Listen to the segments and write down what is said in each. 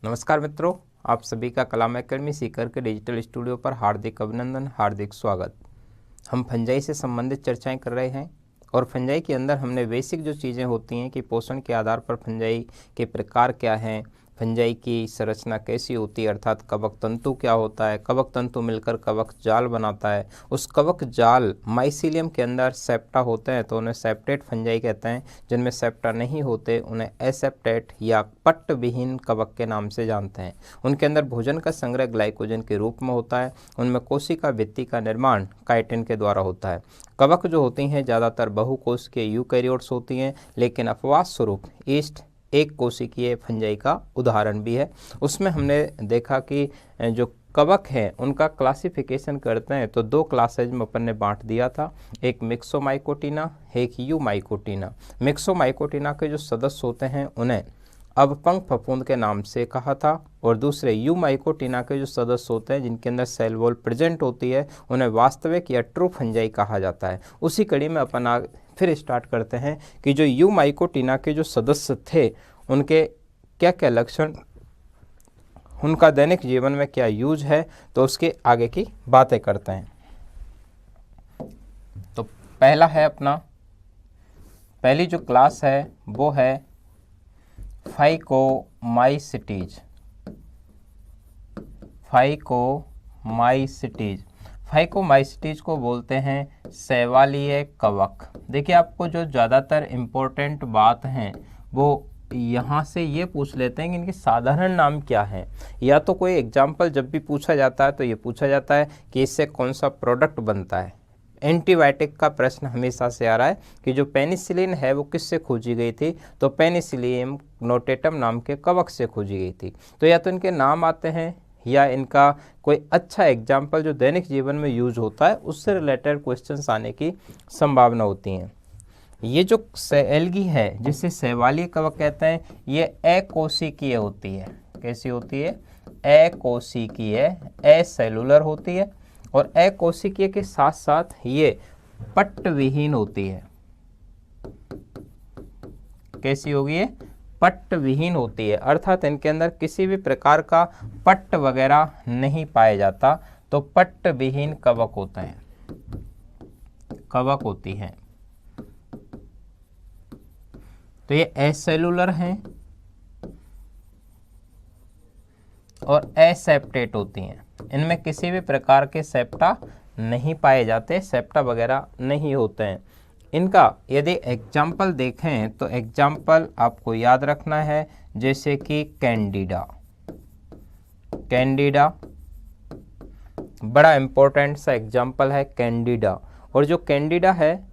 नमस्कार मित्रों, आप सभी का कलाम एकेडमी सीकर के डिजिटल स्टूडियो पर हार्दिक अभिनंदन, हार्दिक स्वागत। हम फंजाई से संबंधित चर्चाएं कर रहे हैं और फंजाई के अंदर हमने बेसिक जो चीज़ें होती हैं कि पोषण के आधार पर फंजाई के प्रकार क्या हैं, फंजाई की संरचना कैसी होती है, अर्थात कवक तंतु क्या होता है, कवक तंतु मिलकर कवक जाल बनाता है, उस कवक जाल माइसीलियम के अंदर सेप्टा होते हैं तो उन्हें सेप्टेट फंजाई कहते हैं, जिनमें सेप्टा नहीं होते उन्हें एसेप्टेट या पट्ट विहीन कवक के नाम से जानते हैं। उनके अंदर भोजन का संग्रह ग्लाइकोजन के रूप में होता है। उनमें कोशिका भित्ति का निर्माण काइटिन के द्वारा होता है। कवक जो होती हैं ज़्यादातर बहुकोश के यूकैरियोट्स होती हैं, लेकिन अपवाद स्वरूप ईस्ट एक कोशिकीय फंजाई का उदाहरण भी है। उसमें हमने देखा कि जो कवक हैं उनका क्लासिफिकेशन करते हैं तो दो क्लासेज में अपन ने बांट दिया था, एक मिक्सोमाइकोटिना, एक यूमाइकोटिना। मिक्सोमाइकोटिना के जो सदस्य होते हैं उन्हें अवपंक फफूंद के नाम से कहा था और दूसरे यूमाइकोटिना के जो सदस्य होते हैं जिनके अंदर सेल वॉल प्रेजेंट होती है उन्हें वास्तविक या ट्रू फंजाई कहा जाता है। उसी कड़ी में अपन फिर स्टार्ट करते हैं कि जो यूमाइकोटिना के जो सदस्य थे उनके क्या क्या लक्षण, उनका दैनिक जीवन में क्या यूज है, तो उसके आगे की बातें करते हैं। तो पहला है अपना, पहली जो क्लास है वो है फाइकोमाइसिटीज। फाइकोमाइसिटीज, फाइकोमाइसिटीज को बोलते हैं शैवालीय कवक। देखिए, आपको जो ज़्यादातर इम्पोर्टेंट बात है वो यहाँ से ये पूछ लेते हैं कि इनके साधारण नाम क्या है, या तो कोई एग्जाम्पल जब भी पूछा जाता है तो ये पूछा जाता है कि इससे कौन सा प्रोडक्ट बनता है। एंटीबायोटिक का प्रश्न हमेशा से आ रहा है कि जो पेनिसिलिन है वो किससे खोजी गई थी, तो पेनिसिलियम नोटेटम नाम के कवक से खोजी गई थी। तो या तो इनके नाम आते हैं या इनका कोई अच्छा एग्जाम्पल जो दैनिक जीवन में यूज होता है उससे रिलेटेड क्वेश्चंस आने की संभावना होती हैं। ये जो एल्गी है जिसे शैवालीय कवक कहते हैं, ये अकोशिकीय होती है। कैसी होती है? अकोशिकीय, एसेलुलर होती है और अकोशिकीय के साथ साथ ये पट्ट विहीन होती है। कैसी होगी ये? पट्ट विहीन होती है, अर्थात इनके अंदर किसी भी प्रकार का पट्ट वगैरह नहीं पाया जाता, तो पट्ट विहीन कवक होते हैं, कवक होती हैं। तो ये एसेलुलर हैं और एसेप्टेट होती हैं। इनमें किसी भी प्रकार के सेप्टा नहीं पाए जाते, सेप्टा वगैरह नहीं होते हैं। इनका यदि एग्जाम्पल देखें तो एग्जाम्पल आपको याद रखना है, जैसे कि कैंडिडा। कैंडिडा बड़ा इंपॉर्टेंट सा एग्जाम्पल है, कैंडिडा। और जो कैंडिडा है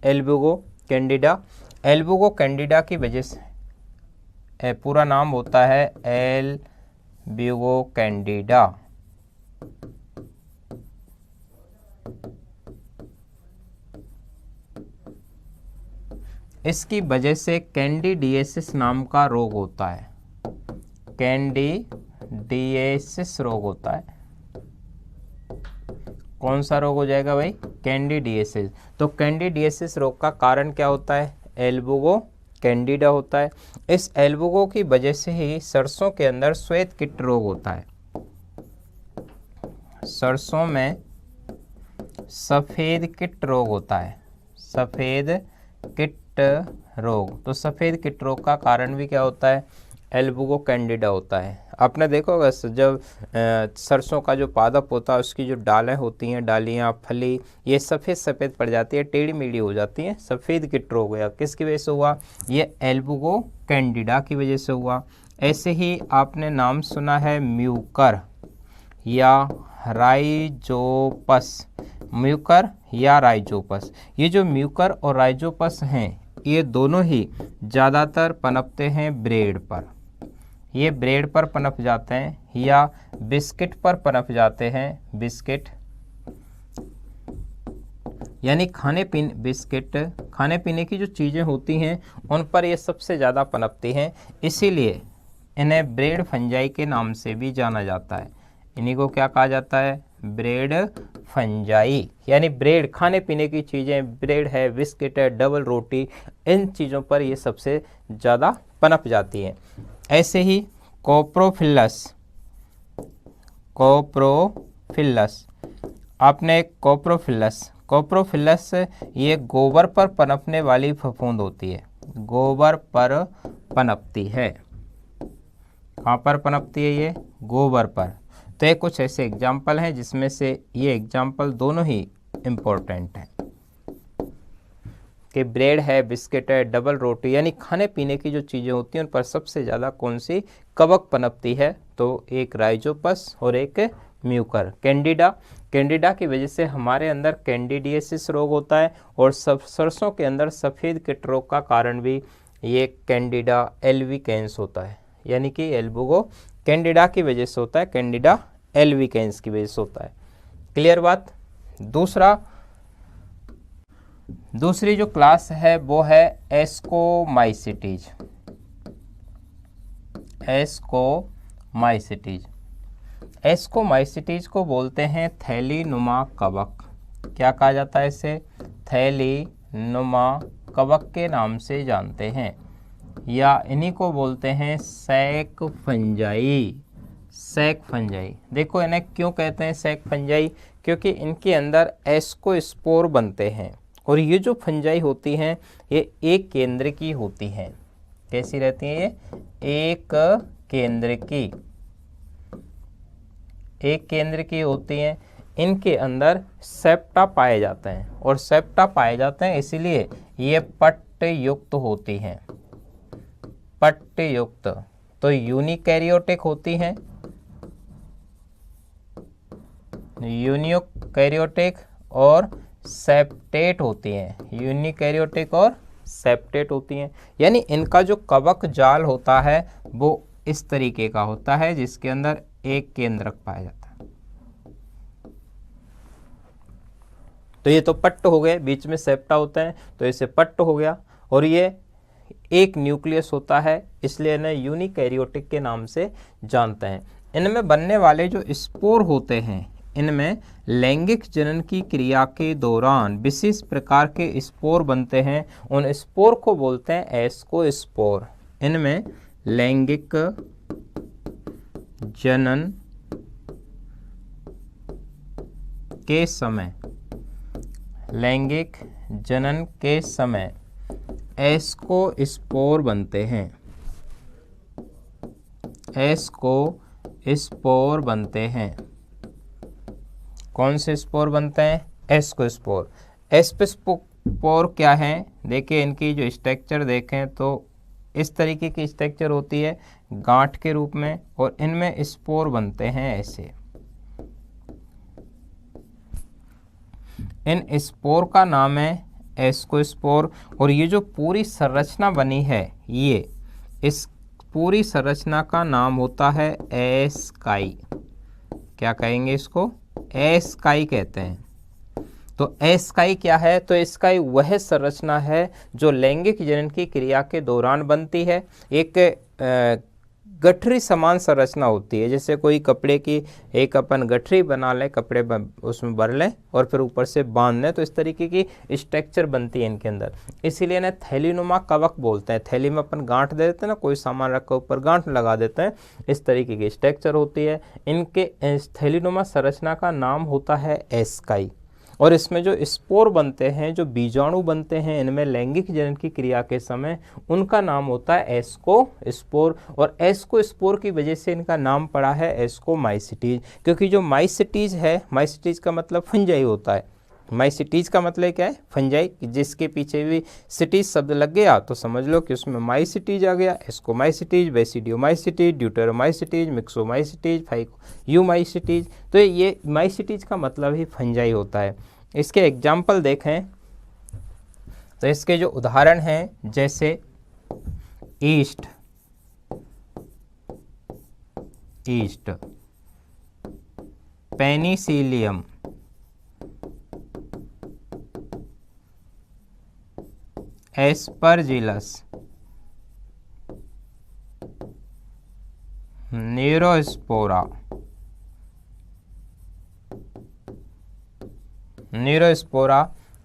एल्बुगो कैंडिडा, एल्बुगो कैंडिडा की वजह से पूरा नाम होता है एल्बुगो कैंडिडा। इसकी वजह से कैंडिडिएसिस नाम का रोग होता है। कैंडिडिएसिस रोग होता है। कौन सा रोग हो जाएगा भाई? कैंडिडिएसिस। तो कैंडिडिएसिस रोग का कारण क्या होता है? एल्बुगो कैंडिडा होता है। इस एल्बुगो की वजह से ही सरसों के अंदर श्वेत कीट रोग होता है। सरसों में सफेद कीट रोग होता है, सफेद कीट रोग। तो सफेद कीट रोग का कारण भी क्या होता है? एल्बुगो कैंडिडा होता है। आपने देखा होगा जब सरसों का जो पादप होता है उसकी जो डालें होती हैं, डालियां, फली, ये सफ़ेद सफ़ेद पड़ जाती है, टेढ़ी मेढ़ी हो जाती हैं, सफ़ेद कीट रोग हुआ। किसकी वजह से हुआ? ये एल्बुगो कैंडिडा की वजह से हुआ। ऐसे ही आपने नाम सुना है म्यूकर या राइजोपस। म्यूकर या राइजोपस, ये जो म्यूकर और राइजोपस हैं ये दोनों ही ज़्यादातर पनपते हैं ब्रेड पर। ये ब्रेड पर पनप जाते हैं या बिस्किट पर पनप जाते हैं। बिस्किट यानी खाने पीने, बिस्किट खाने पीने की जो चीज़ें होती हैं उन पर ये सबसे ज़्यादा पनपती हैं, इसीलिए इन्हें ब्रेड फंजाई के नाम से भी जाना जाता है। इन्हीं को क्या कहा जाता है? Bread fungi. यानी ब्रेड, खाने पीने की चीज़ें, ब्रेड है, बिस्किट है, डबल रोटी, इन चीज़ों पर ये सबसे ज़्यादा पनप जाती हैं। ऐसे ही कोप्रोफिलस, कोप्रोफिलस, आपने कोप्रोफिलस, कोप्रोफिलस ये गोबर पर पनपने वाली फफूंद होती है, गोबर पर पनपती है। कहाँ पर पनपती है ये? गोबर पर। तो ये कुछ ऐसे एग्जाम्पल हैं जिसमें से ये एग्जाम्पल दोनों ही इम्पोर्टेंट हैं कि ब्रेड है, बिस्किट है, डबल रोटी, यानी खाने पीने की जो चीज़ें होती हैं उन पर सबसे ज़्यादा कौन सी कवक पनपती है? तो एक राइजोपस और एक म्यूकर। कैंडिडा, कैंडिडा की वजह से हमारे अंदर कैंडिडियासिस रोग होता है और सरसों के अंदर सफ़ेद कीट रोग का कारण भी ये कैंडिडा एल्विकेंस होता है, यानी कि एल्बुगो कैंडिडा की वजह से होता है, कैंडिडा एल्विकेंस की वजह से होता है। क्लियर बात? दूसरी जो क्लास है वो है एस्कोमाइसिटीज, एस्कोमाइसिटीज। एस्कोमाइसिटीज को बोलते हैं थैलीनुमा कवक। क्या कहा जाता है इसे? थैलीनुमा कवक के नाम से जानते हैं, या इन्हीं को बोलते हैं सैक फंजाई, सैक फंजाई। देखो इन्हें क्यों कहते हैं सैक फंजाई? क्योंकि इनके अंदर एस्कोस्पोर बनते हैं और ये जो फंजाई होती हैं ये एक केंद्र की होती हैं। कैसी रहती हैं ये? एक केंद्र की होती हैं। इनके अंदर सेप्टा पाए जाते हैं और सेप्टा पाए जाते हैं इसीलिए ये पट्ट युक्त होती हैं, पट्ट युक्त। तो यूनिकैरियोटिक होती हैं, यूनिकैरियोटिक और सेप्टेट होती हैं, यूनिकैरियोटिक और सेप्टेट होती हैं। यानी इनका जो कवक जाल होता है वो इस तरीके का होता है जिसके अंदर एक केंद्रक पाया जाता है। तो ये तो पट्ट हो गए, बीच में सेप्टा होता है तो इसे पट्ट हो गया, और ये एक न्यूक्लियस होता है इसलिए इन्हें यूनिकैरियोटिक के नाम से जानते हैं। इनमें बनने वाले जो स्पोर होते हैं, इनमें लैंगिक जनन की क्रिया के दौरान विशेष प्रकार के स्पोर बनते हैं, उन स्पोर को बोलते हैं एस्कोस्पोर। इनमें लैंगिक जनन के समय, लैंगिक जनन के समय एस्कोस्पोर बनते हैं, एस्कोस्पोर बनते हैं। कौन से स्पोर बनते हैं? एस्कोस्पोर। एस्कोस्पोर क्या है? देखिए इनकी जो स्ट्रक्चर देखें तो इस तरीके की स्ट्रक्चर होती है गांठ के रूप में, और इनमें स्पोर बनते हैं ऐसे। इन स्पोर का नाम है एस्कोस्पोर, और ये जो पूरी संरचना बनी है ये, इस पूरी संरचना का नाम होता है एस्काई। क्या कहेंगे इसको? एस्काई कहते हैं। तो एस्काई क्या है? तो एस्काई वह संरचना है जो लैंगिक जनन की क्रिया के दौरान बनती है। एक गठरी समान संरचना होती है, जैसे कोई कपड़े की एक अपन गठरी बना लें, कपड़े उसमें भर लें और फिर ऊपर से बांध लें, तो इस तरीके की स्ट्रक्चर बनती है इनके अंदर। इसीलिए ना थैलीनुमा कवक बोलते हैं। थैली में अपन गांठ दे देते हैं ना, कोई सामान रख कर ऊपर गांठ लगा देते हैं, इस तरीके की स्ट्रक्चर होती है। इनके थैलीनुमा संरचना का नाम होता है एस्काई, और इसमें जो स्पोर बनते हैं, जो बीजाणु बनते हैं इनमें लैंगिक जनन की क्रिया के समय, उनका नाम होता है एस्कोस्पोर, और एस्कोस्पोर की वजह से इनका नाम पड़ा है एस्कोमाइसिटीज। क्योंकि जो माइसिटीज है, माइसिटीज का मतलब फंजाई होता है। माइसिटीज का मतलब क्या है? फंजाई। जिसके पीछे भी सिटीज शब्द लग गया तो समझ लो कि उसमें माइसिटीज आ गया। Ascomycetes, basidiomycetes, deuteromycetes, myxomycetes, phycomycetes. तो ये माइसिटीज का मतलब ही फंजाई होता है। इसके एग्जाम्पल देखें तो इसके जो उदाहरण हैं, जैसे east, Penicillium, Aspergillus, Neurospora,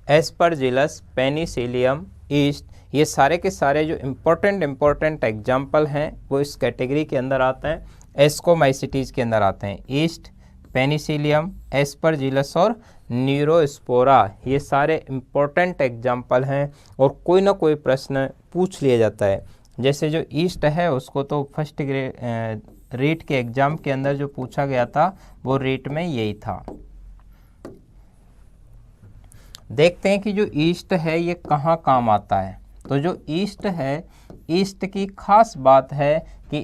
Aspergillus, Penicillium, east, ये सारे के सारे जो इम्पोर्टेंट एग्जाम्पल हैं वो इस कैटेगरी के अंदर आते हैं, एस्कोमाइसिटीज़ के अंदर आते हैं। ईस्ट, पेनिसिलियम, एस्परजिलस और न्यूरोस्पोरा, ये सारे इम्पोर्टेंट एग्जाम्पल हैं और कोई ना कोई प्रश्न पूछ लिया जाता है। जैसे जो ईस्ट है उसको तो फर्स्ट रीट के एग्ज़ाम के अंदर जो पूछा गया था वो रीट में यही था। देखते हैं कि जो ईस्ट है ये कहाँ काम आता है। तो जो ईस्ट है, ईस्ट की खास बात है कि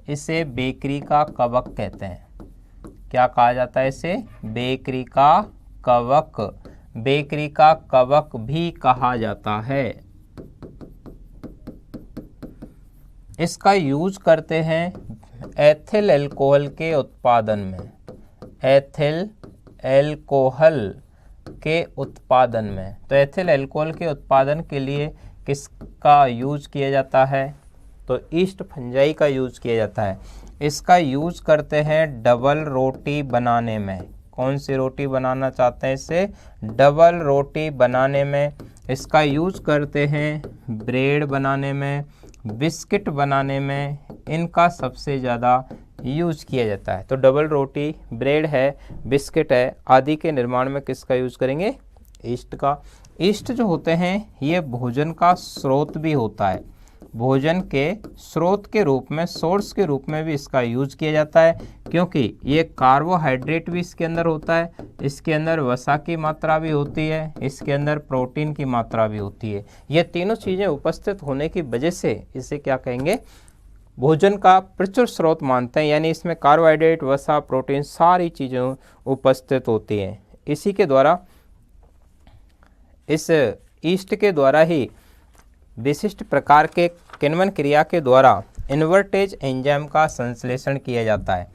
इसे बेकरी का कवक कहते हैं। क्या कहा जाता है इसे? बेकरी का कवक, बेकरी का कवक भी कहा जाता है। इसका यूज करते हैं एथिल अल्कोहल के उत्पादन में, एथिल अल्कोहल के उत्पादन में। तो एथिल अल्कोहल के उत्पादन के लिए किसका यूज किया जाता है? तो ईस्ट फंजाई का यूज किया जाता है। इसका यूज करते हैं डबल रोटी बनाने में। कौन सी रोटी बनाना चाहते हैं इससे? डबल रोटी बनाने में। इसका यूज करते हैं ब्रेड बनाने में, बिस्किट बनाने में, इनका सबसे ज़्यादा यूज किया जाता है। तो डबल रोटी, ब्रेड है, बिस्किट है आदि के निर्माण में किसका यूज करेंगे? ईस्ट का। ईस्ट जो होते हैं ये भोजन का स्रोत भी होता है, भोजन के स्रोत के रूप में, सोर्स के रूप में भी इसका यूज किया जाता है, क्योंकि ये कार्बोहाइड्रेट भी इसके अंदर होता है, इसके अंदर वसा की मात्रा भी होती है, इसके अंदर प्रोटीन की मात्रा भी होती है। ये तीनों चीज़ें उपस्थित होने की वजह से इसे क्या कहेंगे? भोजन का प्रचुर स्रोत मानते हैं, यानी इसमें कार्बोहाइड्रेट, वसा, प्रोटीन सारी चीज़ें उपस्थित होती हैं। इसी के द्वारा, इस ईस्ट के द्वारा ही विशिष्ट प्रकार के किण्वन क्रिया के द्वारा इन्वर्टेज एंजाइम का संश्लेषण किया जाता है।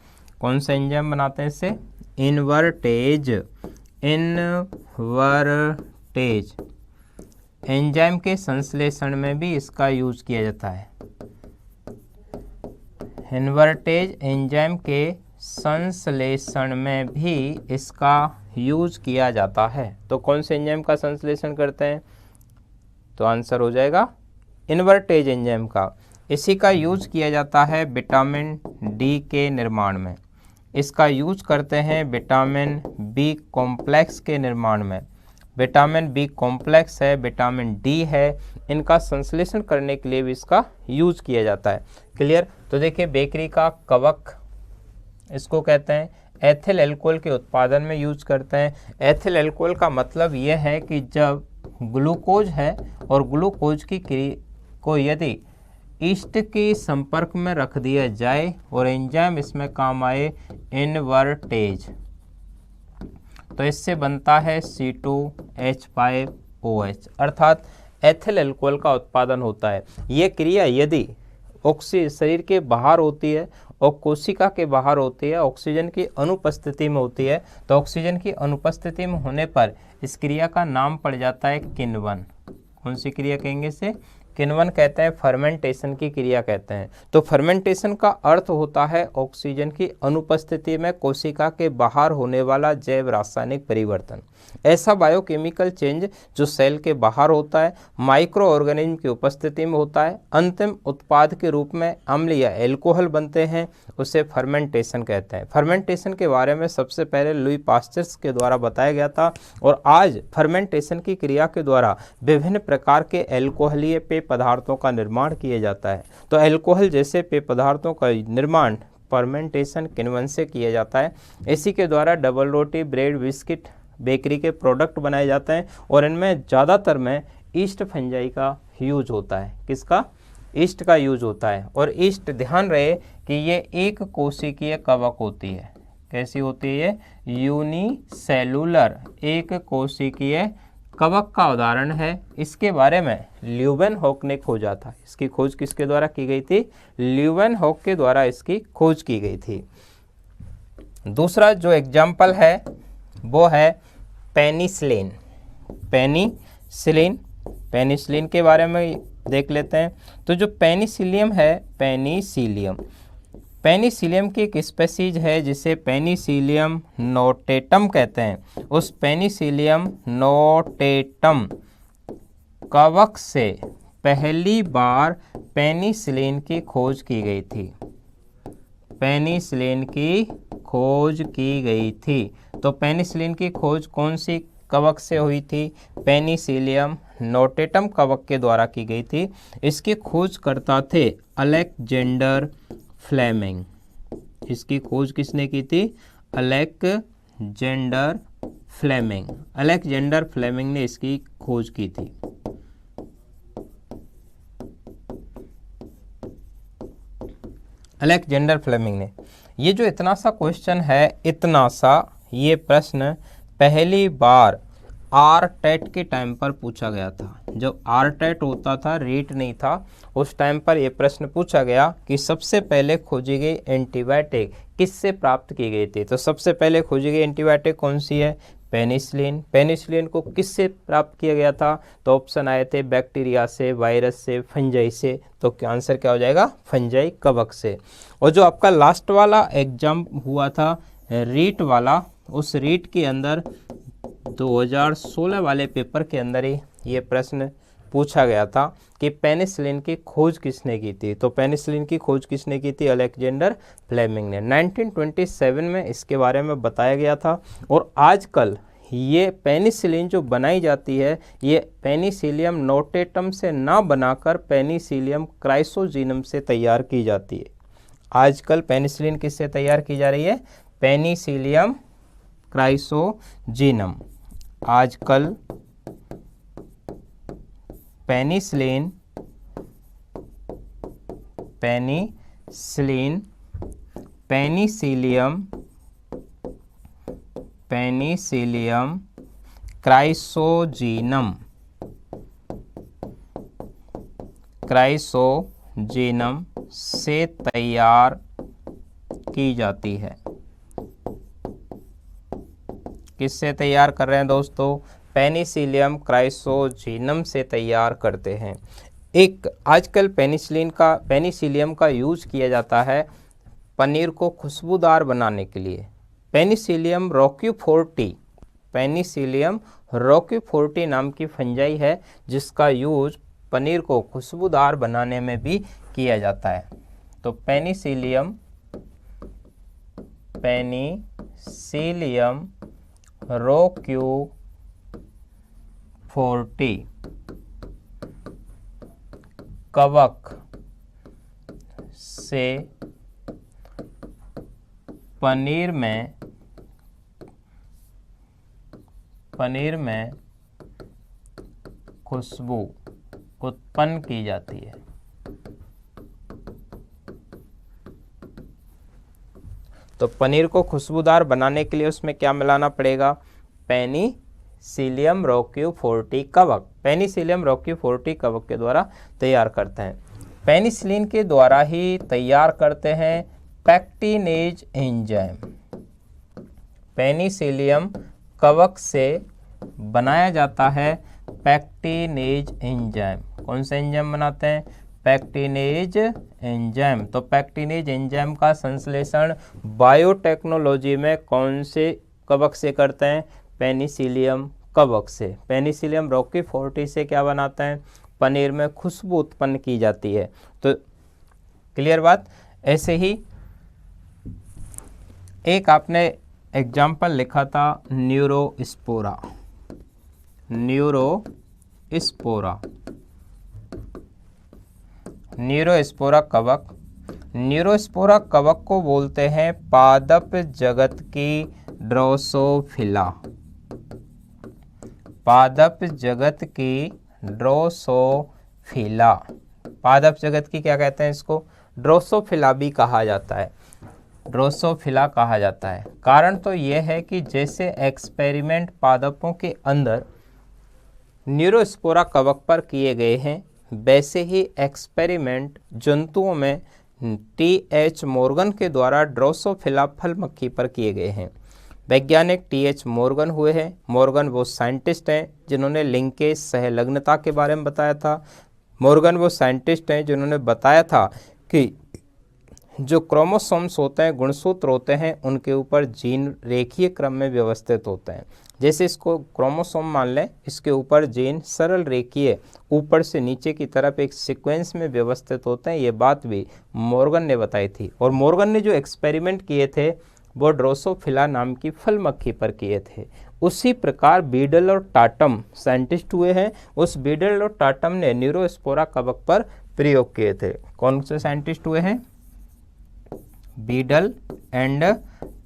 कौन सा एंजाइम बनाते हैं इससे? इन्वर्टेज एंजाइम के संश्लेषण में भी इसका यूज किया जाता है। इन्वर्टेज एंजाइम के संश्लेषण में भी इसका यूज किया जाता है। तो कौन से एंजाइम का संश्लेषण करते हैं? तो आंसर हो जाएगा इन्वर्टेज एंजाइम का। इसी का यूज किया जाता है विटामिन डी के निर्माण में। इसका यूज करते हैं विटामिन बी कॉम्प्लेक्स के निर्माण में। विटामिन बी कॉम्प्लेक्स है, विटामिन डी है, इनका संश्लेषण करने के लिए भी इसका यूज किया जाता है। क्लियर? तो देखिए, बेकरी का कवक इसको कहते हैं। एथिल अल्कोहल के उत्पादन में यूज करते हैं। एथिल अल्कोहल का मतलब यह है कि जब ग्लूकोज है और ग्लूकोज की को यदि ईस्ट के संपर्क में रख दिया जाए और एंजाइम इसमें काम आए, इन्वर्टेज, तो इससे बनता है C2H5OH, अर्थात एथिल अल्कोहल का उत्पादन होता है। ये क्रिया यदि शरीर के बाहर होती है और कोशिका के बाहर होती है, ऑक्सीजन की अनुपस्थिति में होती है, तो ऑक्सीजन की अनुपस्थिति में होने पर इस क्रिया का नाम पड़ जाता है किण्वन। कौन सी क्रिया कहेंगे इसे? किण्वन कहते हैं, फर्मेंटेशन की क्रिया कहते हैं। तो फर्मेंटेशन का अर्थ होता है ऑक्सीजन की अनुपस्थिति में कोशिका के बाहर होने वाला जैव रासायनिक परिवर्तन। ऐसा बायोकेमिकल चेंज जो सेल के बाहर होता है, माइक्रो ऑर्गेनिज्म की उपस्थिति में होता है, अंतिम उत्पाद के रूप में अम्ल या एल्कोहल बनते हैं, उसे फर्मेंटेशन कहते हैं। फर्मेंटेशन के बारे में सबसे पहले लुई पास्चर के द्वारा बताया गया था और आज फर्मेंटेशन की क्रिया के द्वारा विभिन्न प्रकार के एल्कोहलीय पेय पदार्थों का निर्माण किया जाता है। तो अल्कोहल जैसे पेय पदार्थों का निर्माण फर्मेंटेशन किण्वन से किया जाता है। इसी के द्वारा डबल रोटी, ब्रेड, बिस्किट, बेकरी के प्रोडक्ट बनाए जाते हैं और इनमें ज़्यादातर में ईस्ट फंजाई का यूज होता है। किसका? ईस्ट का यूज होता है। और ईस्ट, ध्यान रहे कि ये एक कोशिकीय कवक होती है। कैसी होती है? यूनिसेलुलर, एक कोशिकीय कवक का उदाहरण है। इसके बारे में ल्यूवेनहॉक ने खोजा था। इसकी खोज किसके द्वारा की गई थी? ल्यूवेनहॉक के द्वारा इसकी खोज की गई थी। दूसरा जो एग्जाम्पल है वो है पेनिसिलिन। पेनिसिलिन के बारे में देख लेते हैं। तो जो पेनिसिलियम है, पेनिसिलियम की एक स्पेसीज है जिसे पेनिसिलियम नोटेटम कहते हैं। उस पेनिसिलियम नोटेटम कवक से पहली बार पेनिसिलिन की खोज की गई थी? पेनिसिलिन की खोज की गई थी। तो पेनिसिलिन की खोज कौन सी कवक से हुई थी? पेनिसिलियम नोटेटम कवक के द्वारा की गई थी। इसके खोजकर्ता थे अलेक्जेंडर फ्लेमिंग। इसकी खोज किसने की थी? Alexander Fleming. अलेक्जेंडर फ्लेमिंग ने इसकी खोज की थी। अलेक्जेंडर फ्लेमिंग ने। ये जो इतना सा क्वेश्चन है, इतना सा ये प्रश्न पहली बार आर टेट के टाइम पर पूछा गया था। जब आर टेट होता था, रीट नहीं था, उस टाइम पर यह प्रश्न पूछा गया कि सबसे पहले खोजी गई एंटीबायोटिक किससे प्राप्त की गई थी? तो सबसे पहले खोजी गई एंटीबायोटिक कौन सी है? पेनिसिलिन। पेनिसिलिन को किससे प्राप्त किया गया था? तो ऑप्शन आए थे बैक्टीरिया से, वायरस से, फंजाई से। तो आंसर क्या हो जाएगा? फंजाई कवक से। और जो आपका लास्ट वाला एग्जाम हुआ था रीट वाला, उस रीट के अंदर 2016 वाले पेपर के अंदर ही ये प्रश्न पूछा गया था कि पेनिसिलिन की खोज किसने की थी? तो पेनिसिलिन की खोज किसने की थी? अलेक्जेंडर फ्लेमिंग ने। 1927 में इसके बारे में बताया गया था। और आजकल ये पेनिसिलिन जो बनाई जाती है, ये पेनिसिलियम नोटेटम से ना बनाकर पेनिसिलियम क्राइसोजीनम से तैयार की जाती है। आजकल पेनिसिलिन किससे तैयार की जा रही है? पेनिसिलियम क्राइसोजीनम। आजकल पेनिसिलिन पेनिसिलियम क्राइसोजीनम से तैयार की जाती है। किससे तैयार कर रहे हैं दोस्तों? पेनिसिलियम क्राइसोजीनम से तैयार करते हैं। एक आजकल पेनिसिलियम का यूज किया जाता है पनीर को खुशबूदार बनाने के लिए। पेनिसिलियम रोक्यूफोर्टी नाम की फंजाई है जिसका यूज पनीर को खुशबूदार बनाने में भी किया जाता है। तो पेनिसिलियम रोक्यूफोर्टी कवक से पनीर में खुशबू उत्पन्न की जाती है। तो पनीर को खुशबूदार बनाने के लिए उसमें क्या मिलाना पड़ेगा? पेनिसिलियम रोक्यूफोर्टी कवक। पेनिसिलियम रोक्यूफोर्टी कवक के द्वारा तैयार करते हैं। पेनिसिलिन के द्वारा ही तैयार करते हैं पैक्टिनेज एंजाइम। पेनिसिलियम कवक से बनाया जाता है पैक्टिनेज एंजाइम। कौन सा एंजाइम बनाते हैं? Pectinase enzyme. तो पैक्टिनेज एंजाइम का संश्लेषण बायोटेक्नोलॉजी में कौन से कवक से करते हैं? पेनिसिलियम कवक से। पेनिसिलियम रोक्यूफोर्टी से क्या बनाते हैं? पनीर में खुशबू उत्पन्न की जाती है। तो क्लियर बात। ऐसे ही एक आपने एग्जाम्पल लिखा था न्यूरोस्पोरा। न्यूरोस्पोरा कवक। न्यूरोस्पोरा कवक को बोलते हैं पादप जगत की ड्रोसोफिला। पादप जगत की ड्रोसोफिला। पादप जगत की क्या कहते हैं इसको? ड्रोसोफिला भी कहा जाता है। ड्रोसोफिला कहा जाता है। कारण तो यह है कि जैसे एक्सपेरिमेंट पादपों के अंदर न्यूरोस्पोरा कवक पर किए गए हैं, वैसे ही एक्सपेरिमेंट जंतुओं में टी.एच. मॉर्गन के द्वारा ड्रोसोफिला फल मक्खी पर किए गए हैं। वैज्ञानिक टी.एच. मॉर्गन हुए हैं। मॉर्गन वो साइंटिस्ट हैं जिन्होंने लिंकेज सहलग्नता के बारे में बताया था। मॉर्गन वो साइंटिस्ट हैं जिन्होंने बताया था कि जो क्रोमोसोम्स होते हैं, गुणसूत्र होते हैं, उनके ऊपर जीन रेखीय क्रम में व्यवस्थित होते हैं। जैसे इसको क्रोमोसोम मान लें, इसके ऊपर जीन सरल रेखीय ऊपर से नीचे की तरफ एक सीक्वेंस में व्यवस्थित होते हैं। ये बात भी मॉर्गन ने बताई थी, और मॉर्गन ने जो एक्सपेरिमेंट किए थे वो ड्रोसोफिला नाम की फल मक्खी पर किए थे। उसी प्रकार बीडल और टाटम साइंटिस्ट हुए हैं। उस बीडल और टाटम ने न्यूरोस्पोरा कवक पर प्रयोग किए थे। कौन से साइंटिस्ट हुए हैं? Beadle and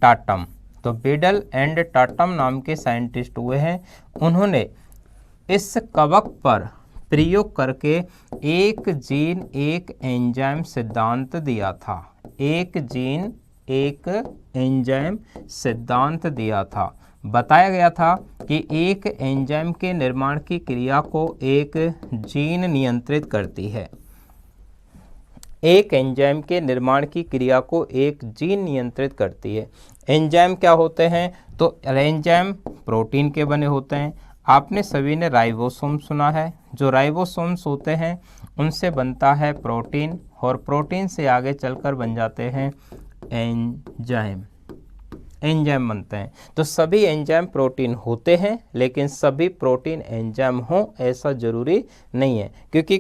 टाटम। तो बीडल एंड टाटम नाम के साइंटिस्ट हुए हैं। उन्होंने इस कवक पर प्रयोग करके एक जीन एक एंजाइम सिद्धांत दिया था। एक जीन एक एंजाइम सिद्धांत दिया था। बताया गया था कि एक एंजाइम के निर्माण की क्रिया को एक जीन नियंत्रित करती है। एक एंजाइम के निर्माण की क्रिया को एक जीन नियंत्रित करती है। एंजाइम क्या होते हैं? तो एंजाइम प्रोटीन के बने होते हैं। आपने सभी ने राइबोसोम सुना है। जो राइबोसोम्स होते हैं उनसे बनता है प्रोटीन, और प्रोटीन से आगे चलकर बन जाते हैं एंजाइम। एंजाइम बनते हैं। तो सभी एंजाइम प्रोटीन होते हैं, लेकिन सभी प्रोटीन एंजाइम हों ऐसा जरूरी नहीं है, क्योंकि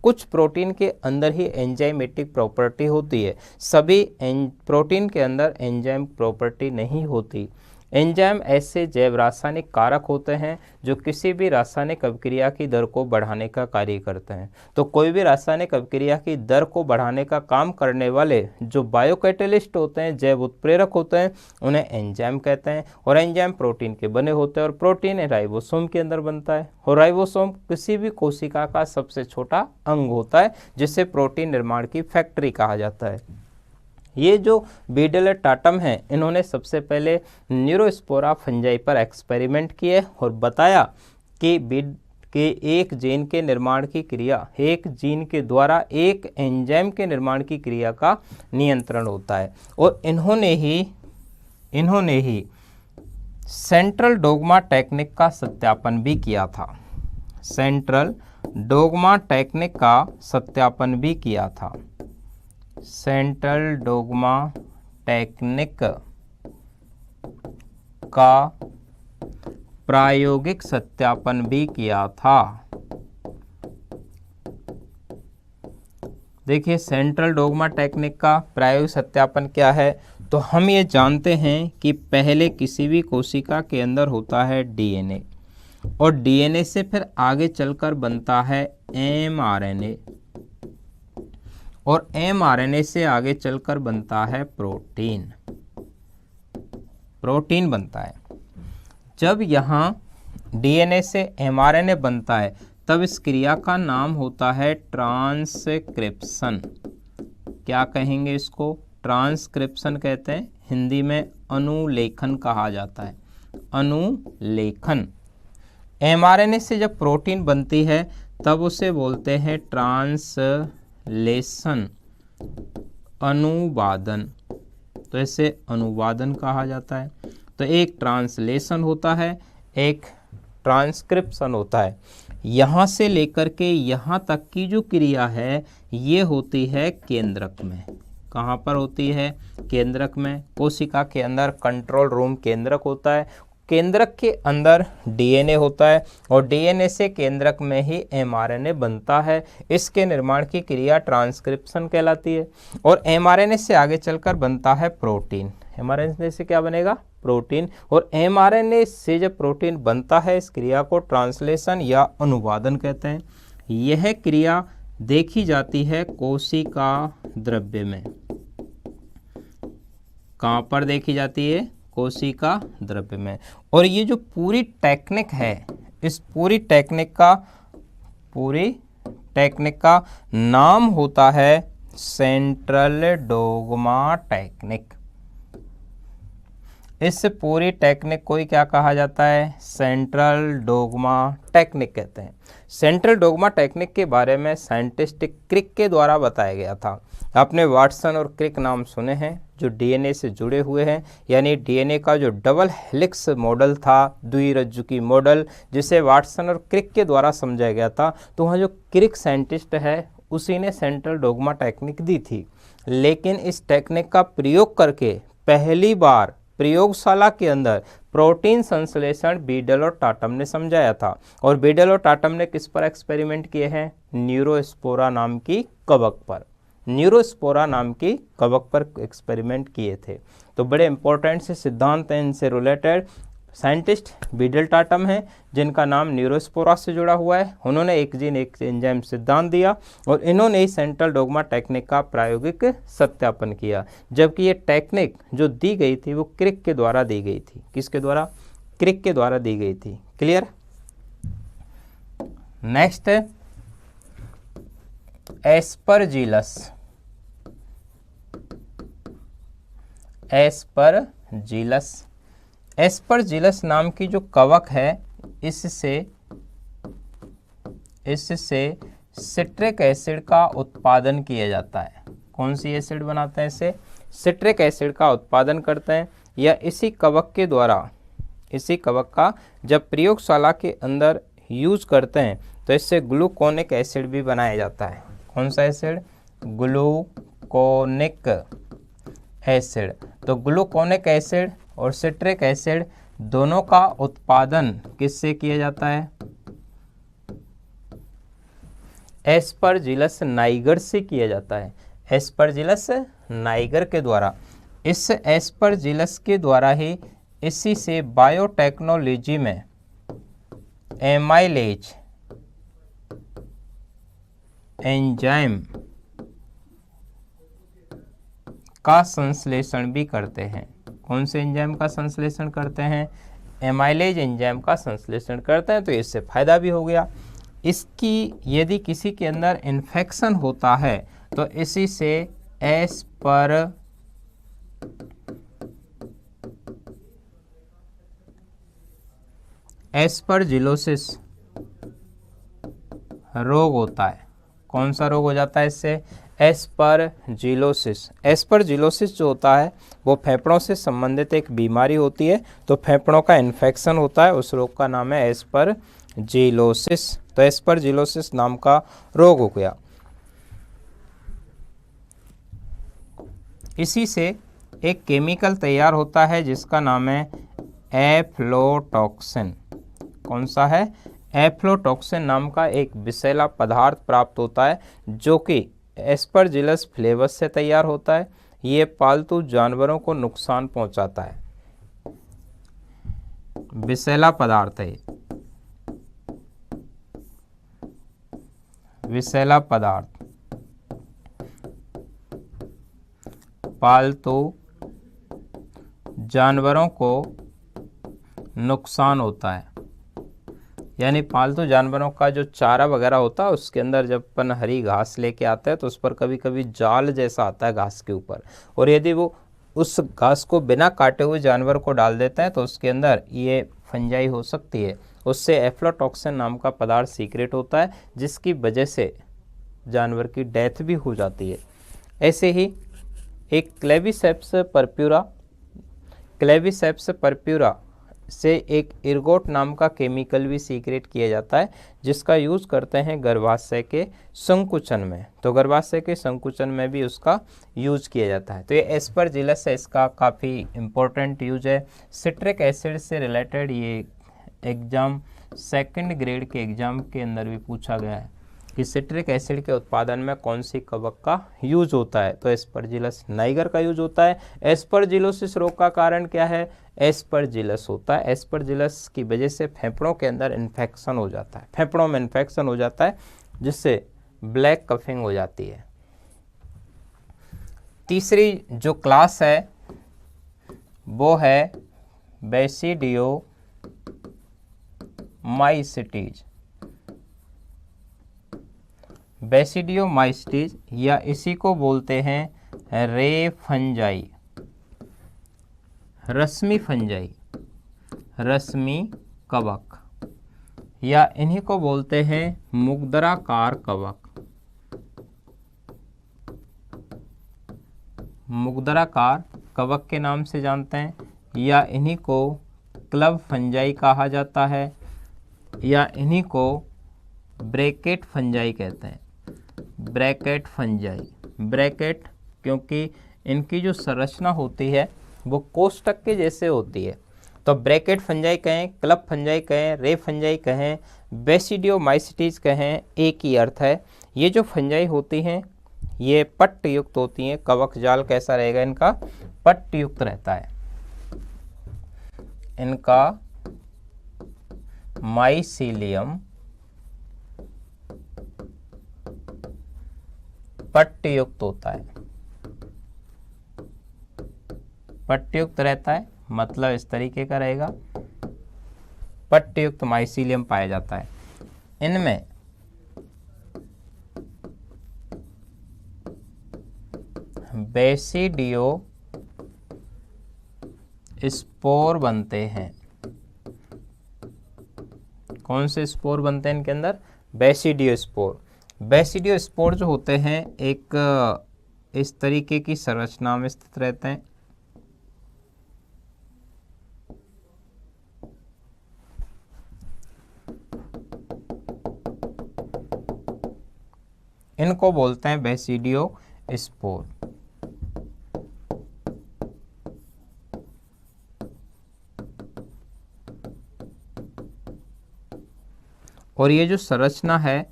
कुछ प्रोटीन के अंदर ही एंजाइमेटिक प्रॉपर्टी होती है। सभी प्रोटीन के अंदर एंजाइम प्रॉपर्टी नहीं होती। एंजाइम ऐसे जैव रासायनिक कारक होते हैं जो किसी भी रासायनिक अभिक्रिया की दर को बढ़ाने का कार्य करते हैं। तो कोई भी रासायनिक अभिक्रिया की दर को बढ़ाने का काम करने वाले जो बायोकैटलिस्ट होते हैं, जैव उत्प्रेरक होते हैं, उन्हें एंजाइम कहते हैं। और एंजाइम प्रोटीन के बने होते हैं, और प्रोटीन राइबोसोम के अंदर बनता है। और राइबोसोम किसी भी कोशिका का सबसे छोटा अंग होता है, जिसे प्रोटीन निर्माण की फैक्ट्री कहा जाता है। ये जो बीडल और टाटम हैं, इन्होंने सबसे पहले न्यूरोस्पोरा फंजाई पर एक्सपेरिमेंट किए और बताया कि एक जीन के निर्माण की क्रिया, एक जीन के द्वारा एक एंजाइम के निर्माण की क्रिया का नियंत्रण होता है। और इन्होंने ही सेंट्रल डोग्मा टेक्निक का सत्यापन भी किया था। सेंट्रल डोग्मा टेक्निक का सत्यापन भी किया था। सेंट्रल डोग्मा टेक्निक का प्रायोगिक सत्यापन भी किया था। देखिए, सेंट्रल डोग्मा टेक्निक का प्रायोगिक सत्यापन क्या है? तो हम ये जानते हैं कि पहले किसी भी कोशिका के अंदर होता है डीएनए, और डीएनए से फिर आगे चलकर बनता है एमआरएनए, और एमआरएनए से आगे चलकर बनता है प्रोटीन। प्रोटीन बनता है। जब यहाँ डीएनए से एमआरएनए बनता है, तब इस क्रिया का नाम होता है ट्रांसक्रिप्शन। क्या कहेंगे इसको? ट्रांसक्रिप्शन कहते हैं। हिंदी में अनुलेखन कहा जाता है। अनुलेखन। एमआरएनए से जब प्रोटीन बनती है तब उसे बोलते हैं ट्रांसलेशन, अनुवादन। तो इसे अनुवादन कहा जाता है। तो एक ट्रांसलेशन होता है, एक ट्रांसक्रिप्शन होता है। यहाँ से लेकर के यहाँ तक की जो क्रिया है ये होती है केंद्रक में। कहाँ पर होती है? केंद्रक में। कोशिका के अंदर कंट्रोल रूम केंद्रक होता है। केंद्रक के अंदर डीएनए होता है, और डीएनए से केंद्रक में ही एमआरएनए बनता है। इसके निर्माण की क्रिया ट्रांसक्रिप्शन कहलाती है। और एमआरएनए से आगे चलकर बनता है प्रोटीन। एमआरएनए से क्या बनेगा? प्रोटीन। और एमआरएनए से जब प्रोटीन बनता है, इस क्रिया को ट्रांसलेशन या अनुवादन कहते हैं। यह क्रिया देखी जाती है कोशिका द्रव्य में। कहाँ पर देखी जाती है? कोशिका द्रव्य में। और ये जो पूरी टेक्निक है, इस पूरी टेक्निक का नाम होता है सेंट्रल डोग्मा टेक्निक। इस पूरी टेक्निक को ही क्या कहा जाता है? सेंट्रल डोग्मा टेक्निक कहते हैं। सेंट्रल डोग्मा टेक्निक के बारे में साइंटिस्ट क्रिक के द्वारा बताया गया था। आपने वाटसन और क्रिक नाम सुने हैं, जो डीएनए से जुड़े हुए हैं। यानी डीएनए का जो डबल हेलिक्स मॉडल था, द्विरज्जुकी मॉडल, जिसे वाटसन और क्रिक के द्वारा समझाया गया था। तो वहाँ जो क्रिक साइंटिस्ट है, उसी ने सेंट्रल डोग्मा टेक्निक दी थी। लेकिन इस टेक्निक का प्रयोग करके पहली बार प्रयोगशाला के अंदर प्रोटीन संश्लेषण बीडल और टाटम ने समझाया था। और बीडल और टाटम ने किस पर एक्सपेरिमेंट किए हैं? न्यूरोस्पोरा नाम की कवक पर, न्यूरोस्पोरा नाम की कवक पर एक्सपेरिमेंट किए थे। तो बड़े इंपॉर्टेंट से सिद्धांत हैं, इनसे रिलेटेड। साइंटिस्ट बीडल टाटम हैं जिनका नाम न्यूरोस्पोरा से जुड़ा हुआ है। उन्होंने एक जीन एक एंजाइम सिद्धांत दिया और इन्होंने ही सेंट्रल डोग्मा टेक्निक का प्रायोगिक सत्यापन किया। जबकि ये टेक्निक जो दी गई थी वो क्रिक के द्वारा दी गई थी। किसके द्वारा? क्रिक के द्वारा दी गई थी। क्लियर? नेक्स्ट है एस्परजिलस। एस्परजिलस, एस्परजिलस नाम की जो कवक है इससे सिट्रिक एसिड का उत्पादन किया जाता है। कौन सी एसिड बनाते हैं? इससे सिट्रिक एसिड का उत्पादन करते हैं। या इसी कवक के द्वारा, इसी कवक का जब प्रयोगशाला के अंदर यूज करते हैं तो इससे ग्लूकोनिक एसिड भी बनाया जाता है। कौन सा एसिड? Gluconic acid. तो ग्लूकोनिक एसिड और सिट्रिक एसिड दोनों का उत्पादन किससे किया जाता है? एस्परजिलस नाइगर से किया जाता है। एस्परजिलस नाइगर के द्वारा। इस एस्परजिलस के द्वारा ही इसी से बायोटेक्नोलॉजी में एमाइलेज एंजाइम का संश्लेषण भी करते हैं। कौन से एंजाइम का संश्लेषण करते हैं? एमाइलेज एंजाइम का संश्लेषण करते हैं। तो इससे फायदा भी हो गया। इसकी यदि किसी के अंदर इन्फेक्शन होता है तो इसी से एस्परजिलोसिस रोग होता है। कौन सा रोग हो जाता है इससे? एस्परजिलोसिस। एस्परजिलोसिस जो होता है वो फेफड़ों से संबंधित एक बीमारी होती है। तो फेफड़ों का इन्फेक्शन होता है, उस रोग का नाम है एस्परजिलोसिस। तो एस्परजिलोसिस नाम का रोग हो गया। इसी से एक केमिकल तैयार होता है जिसका नाम है एफ्लोटॉक्सिन। कौन सा है? एफ्लोटॉक्सिन नाम का एक विषैला पदार्थ प्राप्त होता है जो कि एस्परजिलस फ्लेवस से तैयार होता है। ये पालतू जानवरों को नुकसान पहुंचाता है। विषैला पदार्थ है, विषैला पदार्थ पालतू जानवरों को नुकसान होता है। यानी पालतू जानवरों का जो चारा वगैरह होता है उसके अंदर जब अपन हरी घास लेके आते हैं तो उस पर कभी कभी जाल जैसा आता है घास के ऊपर, और यदि वो उस घास को बिना काटे हुए जानवर को डाल देते हैं तो उसके अंदर ये फंजाई हो सकती है। उससे एफ्लोटॉक्सिन नाम का पदार्थ सीक्रेट होता है जिसकी वजह से जानवर की डेथ भी हो जाती है। ऐसे ही एक क्लेविसेप्स परप्यूरा से एक इर्गोट नाम का केमिकल भी सीक्रेट किया जाता है जिसका यूज़ करते हैं गर्भाशय के संकुचन में। तो गर्भाशय के संकुचन में भी उसका यूज़ किया जाता है। तो ये एस्परजिलस है, इसका काफ़ी इम्पोर्टेंट यूज है। सिट्रिक एसिड से रिलेटेड ये एग्ज़ाम सेकंड ग्रेड के एग्ज़ाम के अंदर भी पूछा गया है कि सिट्रिक एसिड के उत्पादन में कौन सी कवक का यूज होता है? तो एस्परजिलस नाइगर का यूज होता है। एस्परजिलोसिस रोग का कारण क्या है? एस्परजिलस होता है। एस्परजिलस की वजह से फेफड़ों के अंदर इन्फेक्शन हो जाता है, फेफड़ों में इन्फेक्शन हो जाता है जिससे ब्लैक कफिंग हो जाती है। तीसरी जो क्लास है वो है बेसिडियोमाइसिटीज। बेसिडियोमाइसिटीज या इसी को बोलते हैं रे फंजाई, रश्मि फंजाई, रश्मि कवक, या इन्हीं को बोलते हैं मुग्दराकार कवक। मुग्दराकार कवक के नाम से जानते हैं, या इन्हीं को क्लब फंजाई कहा जाता है, या इन्हीं को ब्रैकेट फंजाई कहते हैं। ब्रैकेट फंजाई, ब्रैकेट क्योंकि इनकी जो संरचना होती है वो कोष्ठक के जैसे होती है। तो ब्रैकेट फंजाई कहें, क्लब फंजाई कहें, रे फंजाई कहें, बेसिडियोमाइसिटीज कहें, एक ही अर्थ है। ये जो फंजाई होती हैं ये पट्ट युक्त होती हैं। कवक जाल कैसा रहेगा इनका? पट्ट युक्त रहता है। इनका माइसीलियम पट्ट युक्त होता है, पट्ट युक्त रहता है, मतलब इस तरीके का रहेगा, पट्ट युक्त माइसीलियम पाया जाता है। इनमें बेसिडियो स्पोर बनते हैं। कौन से स्पोर बनते हैं इनके अंदर? Basidio spore. बेसिडियो स्पोर जो होते हैं एक इस तरीके की संरचना में स्थित रहते हैं। इनको बोलते हैं बेसिडियो स्पोर। और ये जो संरचना है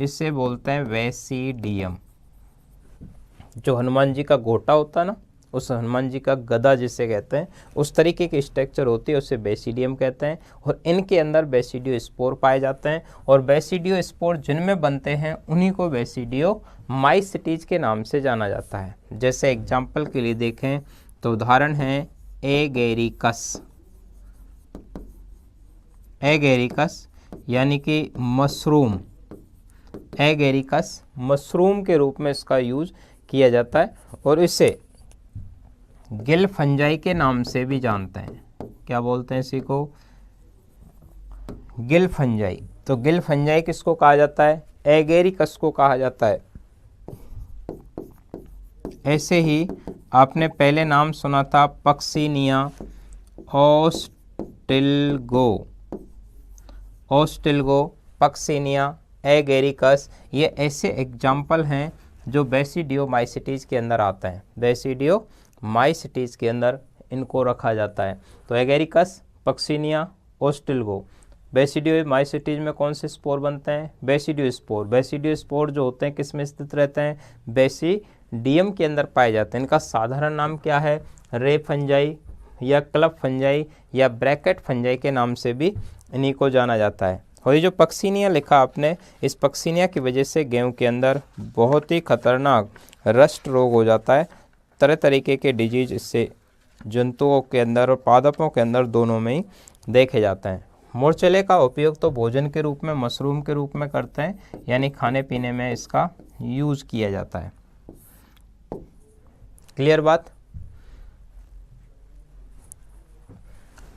इसे बोलते हैं बेसिडियम। जो हनुमान जी का गोटा होता है ना, उस हनुमान जी का गदा जिसे कहते हैं, उस तरीके की स्ट्रक्चर होती है, उसे बेसिडियम कहते हैं। और इनके अंदर बेसिडियो स्पोर पाए जाते हैं। और बेसिडियो स्पोर जिनमें बनते हैं उन्हीं को बेसिडियो माइसिटीज के नाम से जाना जाता है। जैसे एग्जाम्पल के लिए देखें तो उदाहरण है एगेरिकस। एगेरिकस यानी कि मशरूम। एगेरिकस मशरूम के रूप में इसका यूज किया जाता है और इसे गिल फंजाई के नाम से भी जानते हैं। क्या बोलते हैं इसी को? गिल फंजाई। तो गिल फंजाई किसको कहा जाता है? एगेरिकस को कहा जाता है। ऐसे ही आपने पहले नाम सुना था पक्सिनिया ऑस्टिल्गो। ऑस्टिल्गो, पक्सिनिया, एगेरिकस, ये ऐसे एग्जाम्पल हैं जो बेसिडियोमाइसिटीज के अंदर आते हैं। बेसिडियोमाइसिटीज के अंदर इनको रखा जाता है। तो एगेरिकस, पक्सिनिया, ऑस्टिल्गो। बेसिडियोमाइसिटीज में कौन से स्पोर बनते हैं? Basidio spore. बेसिडियो स्पोर जो होते हैं किस में स्थित रहते हैं? बेसिडियम के अंदर पाए जाते हैं। इनका साधारण नाम क्या है? रे फंजाई या क्लब फंजाई या ब्रैकेट फंजाई के नाम से भी इन्हीं को जाना जाता है। और ये जो पक्सिनिया लिखा आपने, इस पक्सिनिया की वजह से गेहूं के अंदर बहुत ही खतरनाक रस्ट रोग हो जाता है। तरह तरीके के डिजीज इससे जंतुओं के अंदर और पादपों के अंदर दोनों में ही देखे जाते हैं। मोरचले का उपयोग तो भोजन के रूप में, मशरूम के रूप में करते हैं, यानी खाने पीने में इसका यूज किया जाता है। क्लियर बात?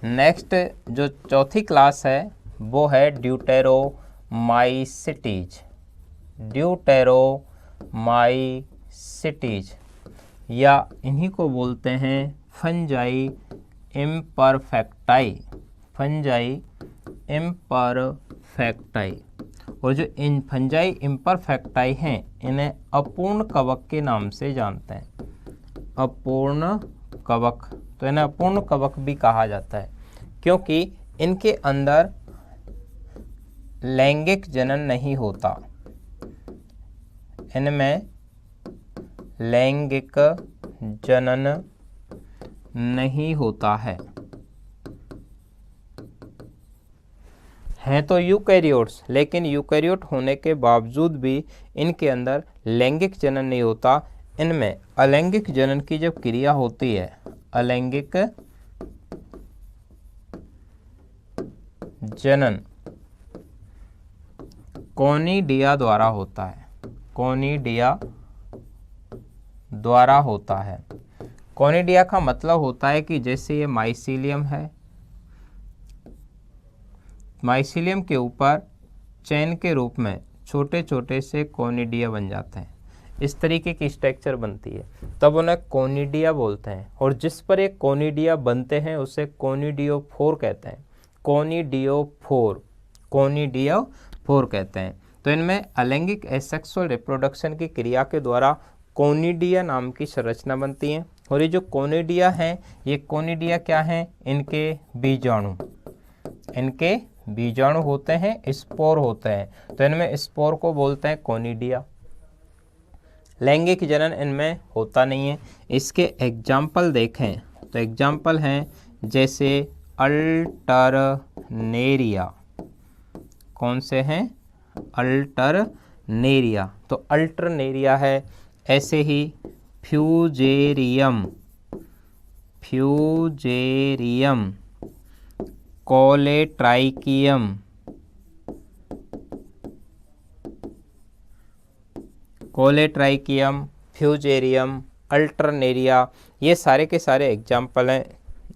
नेक्स्ट जो चौथी क्लास है वो है ड्यूटेरोमाइसिटीज। ड्यूटेरोमाइसिटीज या इन्हीं को बोलते हैं फंजाई इम्परफेक्टाई। Fungi imperfecti. और जो इन फंजाई इम्परफेक्टाई हैं इन्हें अपूर्ण कवक के नाम से जानते हैं। अपूर्ण कवक, तो इन्हें अपूर्ण कवक भी कहा जाता है क्योंकि इनके अंदर लैंगिक जनन नहीं होता। इनमें लैंगिक जनन नहीं होता है तो यूकैरियोट्स, लेकिन यूकैरियोट होने के बावजूद भी इनके अंदर लैंगिक जनन नहीं होता। इनमें अलैंगिक जनन की जब क्रिया होती है, अलैंगिक जनन कोनिडिया द्वारा होता है। कोनिडिया द्वारा होता है। कोनिडिया का मतलब होता है कि जैसे ये माइसीलियम है, माइसीलियम के ऊपर चैन के रूप में छोटे छोटे से कोनिडिया बन जाते हैं। इस तरीके की स्ट्रक्चर बनती है, तब उन्हें कोनिडिया बोलते हैं। और जिस पर एक कोनिडिया बनते हैं उसे कोनिडियोफोर कहते हैं। कोनिडियोफोर, कोनिडियोफोर कहते हैं। तो इनमें अलैंगिक एसेक्सुअल रिप्रोडक्शन की क्रिया के द्वारा कोनिडिया नाम की संरचना बनती है। और ये जो कोनिडिया हैं, ये कोनिडिया क्या हैं, इनके बीजाणु होते हैं, स्पोर होते हैं, तो इनमें स्पोर को बोलते हैं कोनिडिया। लैंगिक जनन इनमें होता नहीं है। इसके एग्जाम्पल देखें तो एग्जाम्पल हैं जैसे अल्टरनेरिया। कौन से हैं, अल्टरनेरिया, तो अल्टरनेरिया है। ऐसे ही फ्यूजेरियम, कोलेट्राइकियम, फ्यूजेरियम, अल्टरनेरिया, ये सारे के सारे एग्जाम्पल हैं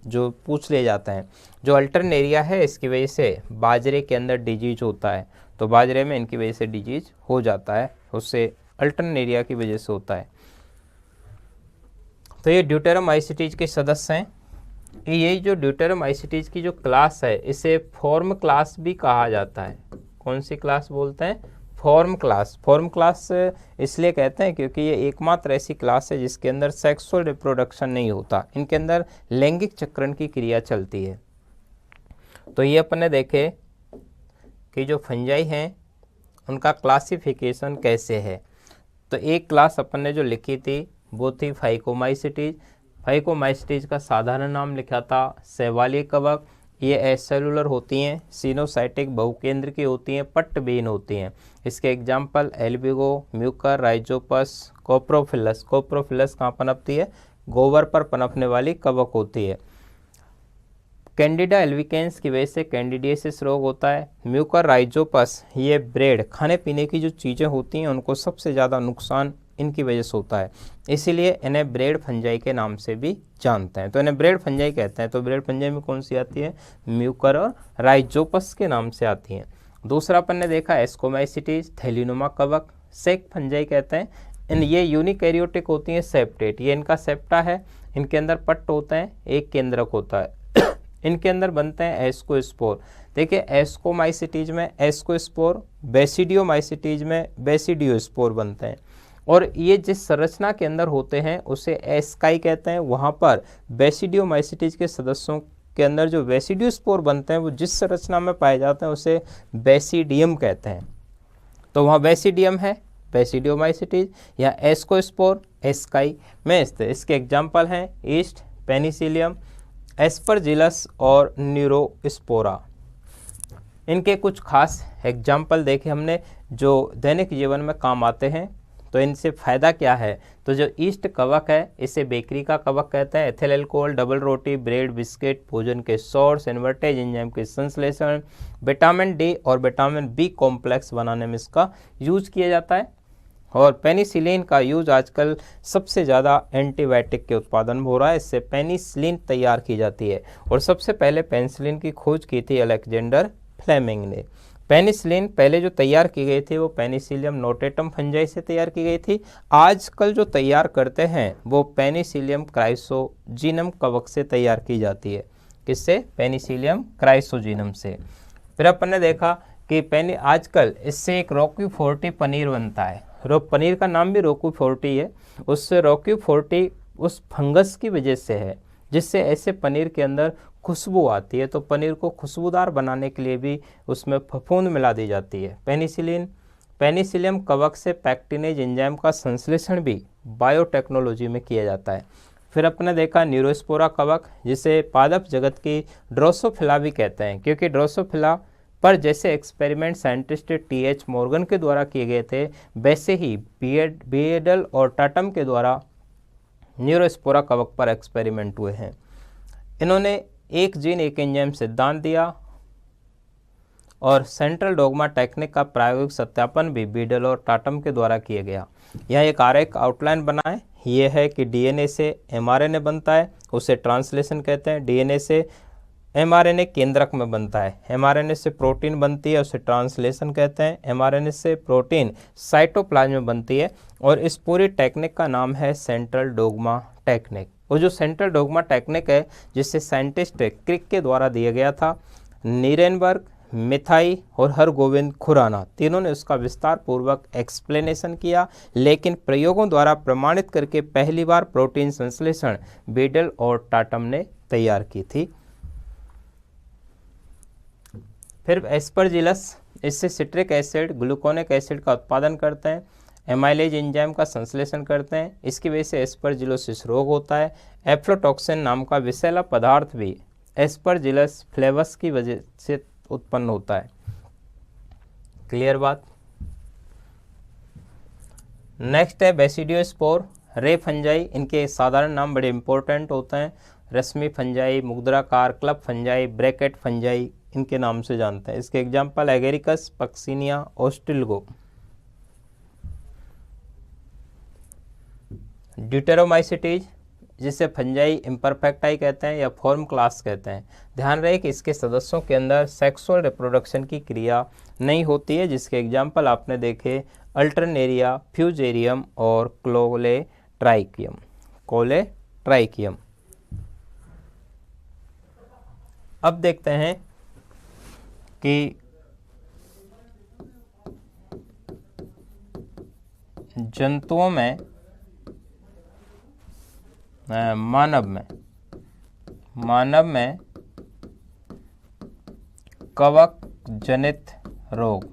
जो पूछ ले जाते हैं। जो अल्टरनेरिया है, इसकी वजह से बाजरे के अंदर डिजीज होता है, तो बाजरे में इनकी वजह से डिजीज हो जाता है, उससे अल्टरनेरिया की वजह से होता है। तो ये ड्यूटेरोमाइसीटीज के सदस्य हैं। ये जो ड्यूटेरोमाइसीटीज की जो क्लास है, इसे फॉर्म क्लास भी कहा जाता है। कौन सी क्लास बोलते हैं, फॉर्म क्लास। फॉर्म क्लास इसलिए कहते हैं क्योंकि ये एकमात्र ऐसी क्लास है जिसके अंदर सेक्सुअल रिप्रोडक्शन नहीं होता, इनके अंदर लैंगिक चक्रण की क्रिया चलती है। तो ये अपन ने देखे कि जो फंजाई हैं उनका क्लासिफिकेशन कैसे है। तो एक क्लास अपन ने जो लिखी थी वो थी फाइकोमाइसीटीज। फाइकोमाइसीटीज का साधारण नाम लिखा था शैवालीय कवक। ये एसेलुलर होती हैं, सिनोसाइटिक बहुकेंद्र की होती हैं, पट्टबीन होती हैं। इसके एग्जाम्पल एल्बिगो, म्यूकर, राइजोपस, कोप्रोफिलस। कोप्रोफिलस कहाँ पनपती है, गोबर पर पनपने वाली कवक होती है। कैंडिडा एल्विकेंस की वजह से कैंडिडियासिस रोग होता है। म्यूकर राइजोपस, ये ब्रेड, खाने पीने की जो चीज़ें होती हैं उनको सबसे ज़्यादा नुकसान इनकी वजह से होता है, इसीलिए इन्हें ब्रेड फंजाई के नाम से भी जानते हैं। तो इन्हें ब्रेड फंजाई कहते हैं। तो ब्रेड फंजाई में कौन सी आती है, म्यूकर और राइजोपस के नाम से आती हैं। दूसरा अपन ने देखा एस्कोमाइसीटीज, थैलिनुमा कवक, सेक फंजाई कहते हैं। ये यूनिकैरियोटिक होती हैं, सेप्टेट, ये इनका सेप्टा है, इनके अंदर पट्ट होते हैं, एक केंद्रक होता है। इनके अंदर बनते हैं एस्कोस्पोर। देखिए एस्कोमाइसीटीज में एस्कोस्पोर, बेसिडियोमाइसीटीज में बेसिडियोस्पोर बनते हैं। और ये जिस संरचना के अंदर होते हैं उसे एस्काई कहते हैं। वहाँ पर बेसिडियोमाइसीटीज के सदस्यों के अंदर जो बेसिडियोस्पोर बनते हैं वो जिस संरचना में पाए जाते हैं उसे बेसिडियम कहते हैं। तो वहाँ बेसिडियम है, बेसिडियोमाइसीटीज, या एस्कोस्पोर एस्काई में स्थित। इसके एग्जाम्पल हैं ईस्ट, पेनिसिलियम, एस्परजिलस और न्यूरोस्पोरा। इनके कुछ खास एग्जाम्पल देखे हमने जो दैनिक जीवन में काम आते हैं। तो इनसे फ़ायदा क्या है, तो जो ईस्ट कवक है इसे बेकरी का कवक कहते हैं। एथिल अल्कोहल, डबल रोटी, ब्रेड, बिस्किट, भोजन के सोर्स, इन्वर्टेज एंजाइम के संश्लेषण, विटामिन डी और विटामिन बी कॉम्प्लेक्स बनाने में इसका यूज किया जाता है। और पेनिसिलिन का यूज आजकल सबसे ज़्यादा एंटीबायोटिक के उत्पादन में हो रहा है, इससे पेनिसिलिन तैयार की जाती है। और सबसे पहले पेनिसिलिन की खोज की थी अलेक्जेंडर फ्लेमिंग ने। पेनिसिलिन पहले जो तैयार की गई थी वो पेनिसिलियम नोटेटम फंजाई से तैयार की गई थी। आजकल जो तैयार करते हैं वो पेनिसिलियम क्राइसोजीनम कवक से तैयार की जाती है। किससे, पेनिसिलियम क्राइसोजीनम से। फिर अपन ने देखा कि आजकल इससे एक रोक्यूफोर्टी पनीर बनता है। पनीर का नाम भी रोक्यूफोर्टी है, उससे रोक्यूफोर्टी उस फंगस की वजह से है जिससे ऐसे पनीर के अंदर खुशबू आती है। तो पनीर को खुशबूदार बनाने के लिए भी उसमें फफूंद मिला दी जाती है। पेनिसिलियम कवक से पैक्टिनेज एंजाइम का संश्लेषण भी बायोटेक्नोलॉजी में किया जाता है। फिर अपने देखा न्यूरोस्पोरा कवक, जिसे पादप जगत की ड्रोसोफिला भी कहते हैं, क्योंकि ड्रोसोफिला पर जैसे एक्सपेरिमेंट साइंटिस्ट टी.एच. मॉर्गन के द्वारा किए गए थे, वैसे ही बिएडल और टाटम के द्वारा न्यूरोस्पोरा कवक पर एक्सपेरिमेंट हुए हैं। इन्होंने एक जीन एक एंजाइम सिद्धांत दिया और सेंट्रल डोग्मा टेक्निक का प्रायोगिक सत्यापन भी बीडल और टाटम के द्वारा किया गया। यह एक आरेख आउटलाइन बना है, ये है कि डीएनए से एमआरएनए बनता है, उसे ट्रांसलेशन कहते हैं। डीएनए से एमआरएनए केंद्रक में बनता है, एमआरएनए से प्रोटीन बनती है, उसे ट्रांसलेशन कहते हैं। एमआरएनए से प्रोटीन साइटोप्लाज्म में बनती है और इस पूरी टेक्निक का नाम है सेंट्रल डोग्मा टेक्निक। वो जो सेंट्रल डोग्मा टेक्निक है जिसे साइंटिस्ट क्रिक के द्वारा दिया गया था, नीरेनबर्ग, मिथाई और हरगोविंद खुराना, तीनों ने उसका विस्तार पूर्वक एक्सप्लेनेशन किया, लेकिन प्रयोगों द्वारा प्रमाणित करके पहली बार प्रोटीन संश्लेषण बीडल और टाटम ने तैयार की थी। फिर एस्परजिलस, इससे सिट्रिक एसिड ग्लूकोनिक एसिड का उत्पादन करते हैं, एमाइलेज एंजाइम का संश्लेषण करते हैं। इसकी वजह से एस्परजिलोसिस रोग होता है। एफ्लोटॉक्सिन नाम का विषैला पदार्थ भी एस्परजिलस फ्लेवस की वजह से उत्पन्न होता है। क्लियर बात। नेक्स्ट है बेसिडियोस्पोर, रे फंजाई। इनके साधारण नाम बड़े इंपॉर्टेंट होते हैं। रश्मि फंजाई, मुद्राकार, क्लब फंजाई, ब्रैकेट फंजाई, इनके नाम से जानते हैं। इसके example Agaricus, Puccinia, Ustilago. Deuteromycetes, जिसे फंजाई इम्परफेक्टाई कहते हैं या फॉर्म क्लास कहते हैं। ध्यान रहे कि इसके सदस्यों के अंदर सेक्सुअल रिप्रोडक्शन की क्रिया नहीं होती है, जिसके एग्जाम्पल आपने देखे अल्टरनेरिया, फ्यूजेरियम और कोलेट्राइकियम। कोलेट्राइकियम। अब देखते हैं कि जंतुओं में, मानव में कवक जनित रोग।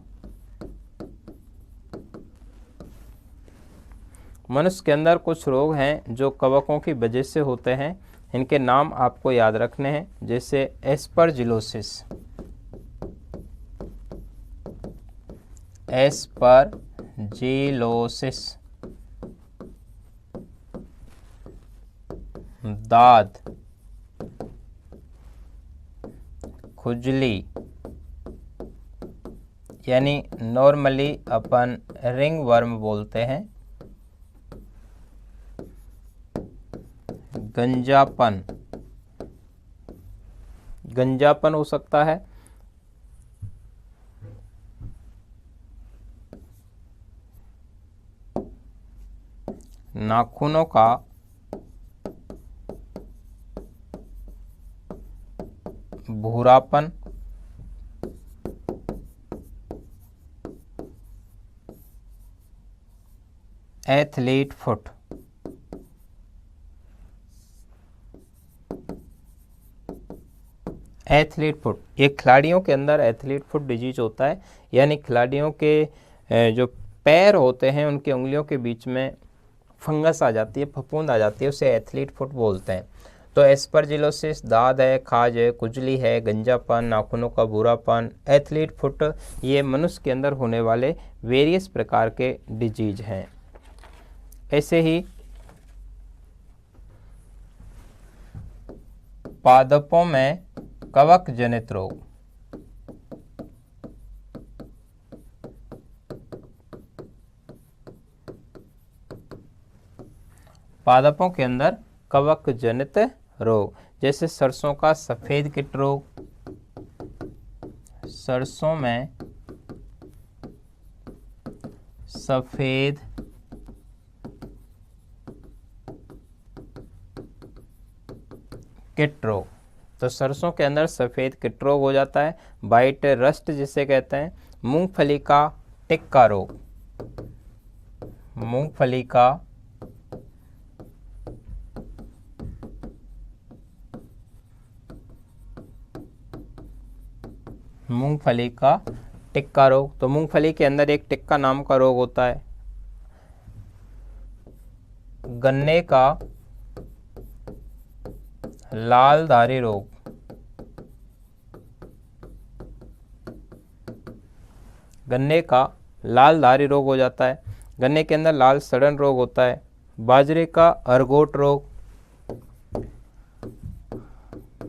मनुष्य के अंदर कुछ रोग हैं जो कवकों की वजह से होते हैं। इनके नाम आपको याद रखने हैं, जैसे एस्परजिलोसिस, दाद, खुजली, यानी नॉर्मली अपन रिंग वर्म बोलते हैं, गंजापन हो सकता है, नाखूनों का भूरापन, एथलीट फुट। एथलीट फुट, ये खिलाड़ियों के अंदर एथलीट फुट डिजीज होता है, यानी खिलाड़ियों के जो पैर होते हैं उनकी उंगलियों के बीच में फंगस आ जाती है, फफूंद आ जाती है, उसे एथलीट फुट बोलते हैं। तो एस्परजिलोसिस दाद है, खाज है, खुजली है, गंजापन, नाखूनों का भूरापन, एथलीट फुट, ये मनुष्य के अंदर होने वाले वेरियस प्रकार के डिजीज हैं। ऐसे ही पादपों में कवक जनित रोग, पादपों के अंदर कवक जनित रोग, जैसे सरसों का सफेद कीट रोग, सरसों में सफेद कीट रोग। तो सरसों के अंदर सफेद कीट रोग हो जाता है, वाइट रस्ट जिसे कहते हैं। मूंगफली का टिक्का रोग, मूंगफली का टिक्का रोग। तो मूंगफली के अंदर एक टिक्का नाम का रोग होता है। गन्ने का लालधारी रोग, गन्ने का लालधारी रोग हो जाता है। गन्ने के अंदर लाल सड़न रोग होता है। बाजरे का अर्गोट रोग,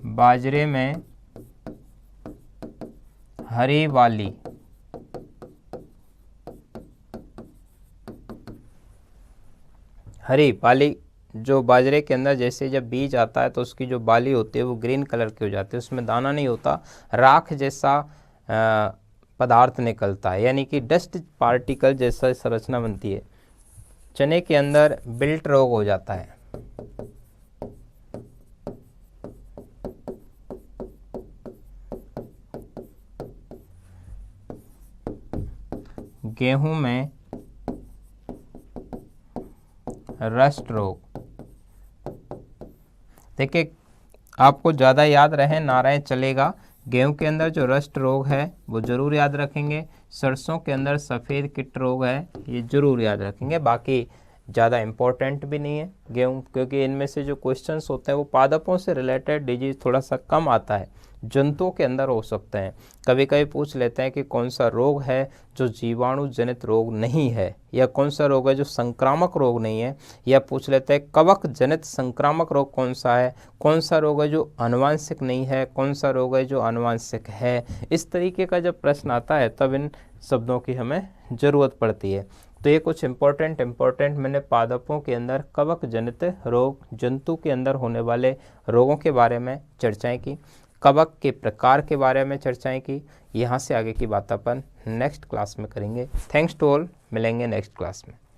बाजरे में हरी वाली, जो बाजरे के अंदर जैसे जब बीज आता है तो उसकी जो बाली होती है वो ग्रीन कलर की हो जाती है, उसमें दाना नहीं होता, राख जैसा पदार्थ निकलता है, यानी कि डस्ट पार्टिकल जैसा संरचना बनती है। चने के अंदर बिल्ट रोग हो जाता है। गेहूं में रस्ट रोग। देखिए, आपको ज़्यादा याद रहे ना रहे चलेगा, गेहूं के अंदर जो रस्ट रोग है वो जरूर याद रखेंगे, सरसों के अंदर सफ़ेद कीट रोग है ये जरूर याद रखेंगे, बाकी ज़्यादा इम्पोर्टेंट भी नहीं है गेहूं, क्योंकि इनमें से जो क्वेश्चंस होते हैं वो पादपों से रिलेटेड डिजीज थोड़ा सा कम आता है, जंतुओं के अंदर हो सकते हैं। कभी कभी पूछ लेते हैं कि कौन सा रोग है जो जीवाणु जनित रोग नहीं है, या कौन सा रोग है जो संक्रामक रोग नहीं है, या पूछ लेते हैं कवक जनित संक्रामक रोग कौन सा है, कौन सा रोग है जो आनुवांशिक नहीं है, कौन सा रोग है जो आनुवांशिक है। इस तरीके का जब प्रश्न आता है तब इन शब्दों की हमें ज़रूरत पड़ती है। तो ये कुछ इम्पोर्टेंट मैंने पादपों के अंदर कवक जनित रोग, जंतु के अंदर होने वाले रोगों के बारे में चर्चाएं की, कवक के प्रकार के बारे में चर्चाएं की। यहाँ से आगे की बात अपन नेक्स्ट क्लास में करेंगे। थैंक्स टू ऑल, मिलेंगे नेक्स्ट क्लास में।